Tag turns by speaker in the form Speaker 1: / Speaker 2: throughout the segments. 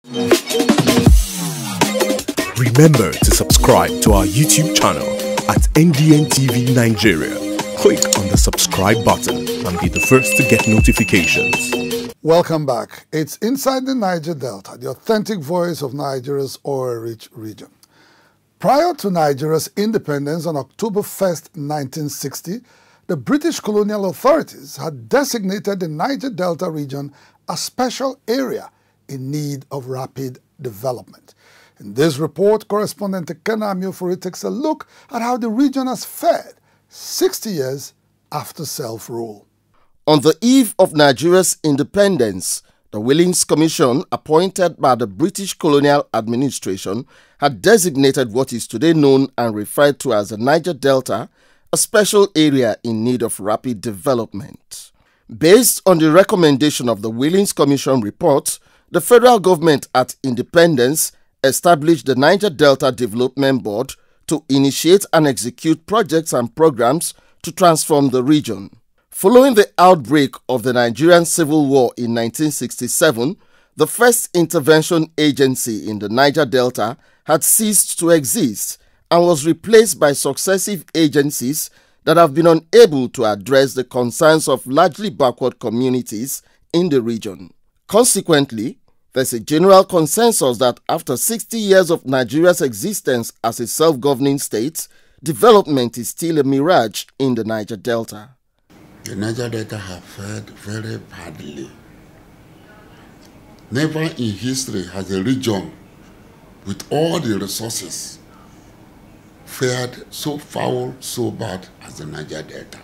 Speaker 1: Remember to subscribe to our YouTube channel at NDN TV Nigeria. Click on the subscribe button and be the first to get notifications.
Speaker 2: Welcome back. It's Inside the Niger Delta, the authentic voice of Nigeria's oil-rich region. Prior to Nigeria's independence on October 1st, 1960, the British colonial authorities had designated the Niger Delta region a special area in need of rapid development. In this report, correspondent Ekena Amiofori takes a look at how the region has fared 60 years after self-rule.
Speaker 3: On the eve of Nigeria's independence, the Willings Commission, appointed by the British colonial administration, had designated what is today known and referred to as the Niger Delta, a special area in need of rapid development. Based on the recommendation of the Willings Commission report, the federal government at independence established the Niger Delta Development Board to initiate and execute projects and programs to transform the region. Following the outbreak of the Nigerian Civil War in 1967, the first intervention agency in the Niger Delta had ceased to exist and was replaced by successive agencies that have been unable to address the concerns of largely backward communities in the region. Consequently, there's a general consensus that after 60 years of Nigeria's existence as a self-governing state, development is still a mirage in the Niger Delta.
Speaker 4: The Niger Delta have fared very badly. Never in history has a region with all the resources fared so foul, so bad as the Niger Delta.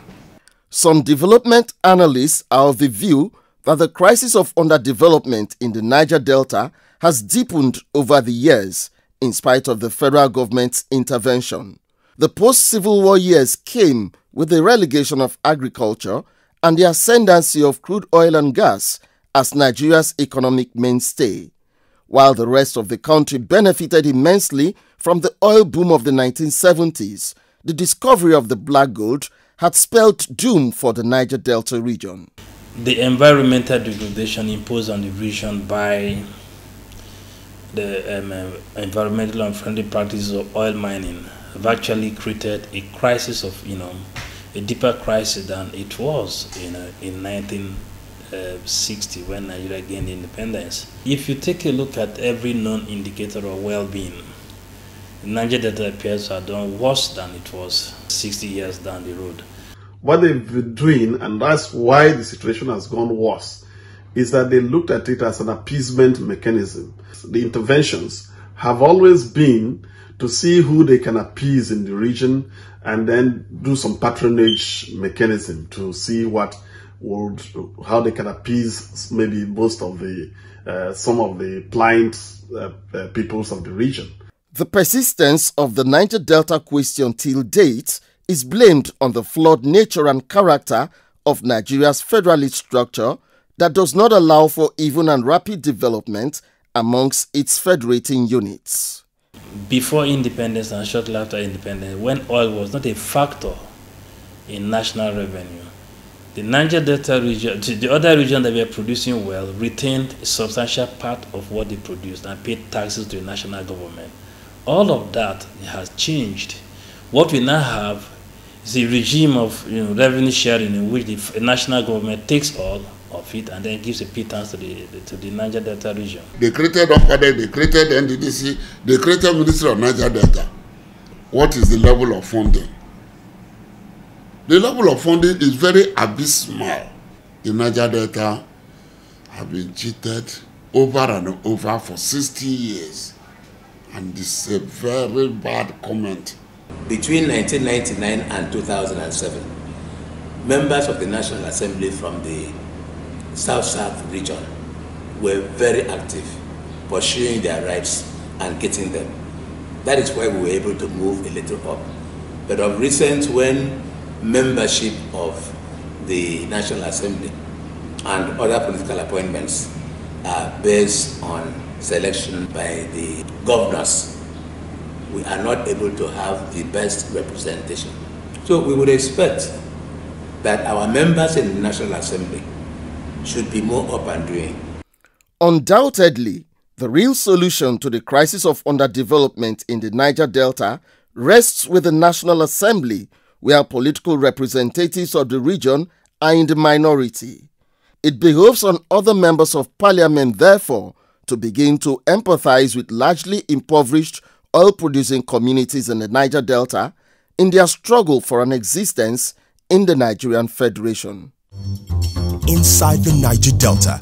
Speaker 3: Some development analysts are of the view that the crisis of underdevelopment in the Niger Delta has deepened over the years in spite of the federal government's intervention. The post-Civil War years came with the relegation of agriculture and the ascendancy of crude oil and gas as Nigeria's economic mainstay, while the rest of the country benefited immensely from the oil boom of the 1970s. The discovery of the black gold had spelled doom for the Niger Delta region.
Speaker 5: The environmental degradation imposed on the region by the environmental unfriendly practices of oil mining have actually created a crisis of, a deeper crisis than it was in 1960 when Nigeria gained independence. If you take a look at every known indicator of well-being, Niger Delta appears to have done worse than it was 60 years down the road.
Speaker 6: What they've been doing, and that's why the situation has gone worse, is that they looked at it as an appeasement mechanism. The interventions have always been to see who they can appease in the region and then do some patronage mechanism to see how they can appease maybe most of the, some of the pliant peoples of the region.
Speaker 3: The persistence of the Niger Delta question till date is blamed on the flawed nature and character of Nigeria's federalist structure that does not allow for even and rapid development amongst its federating units.
Speaker 5: Before independence and shortly after independence, when oil was not a factor in national revenue, the Niger Delta region, the other regions that were producing well, retained a substantial part of what they produced and paid taxes to the national government. All of that has changed. What we now have is a regime of revenue sharing in which the national government takes all of it and then gives a pittance to the Niger Delta region.
Speaker 4: They created OPADE, they created NDDC, they created Ministry of Niger Delta. What is the level of funding? The level of funding is very abysmal. The Niger Delta have been cheated over and over for 60 years. And this is a very bad comment.
Speaker 7: Between 1999 and 2007, members of the National Assembly from the South-South region were very active, pursuing their rights and getting them. That is why we were able to move a little up. But of recent, when membership of the National Assembly and other political appointments are based on selection by the governors, we are not able to have the best representation. So we would expect that our members in the National Assembly should be more up and doing.
Speaker 3: Undoubtedly, The real solution to the crisis of underdevelopment in the Niger Delta rests with the National Assembly, where political representatives of the region are in the minority. It behoves on other members of parliament, therefore, to begin to empathize with largely impoverished oil-producing communities in the Niger Delta in their struggle for an existence in the Nigerian Federation.
Speaker 1: Inside the Niger Delta,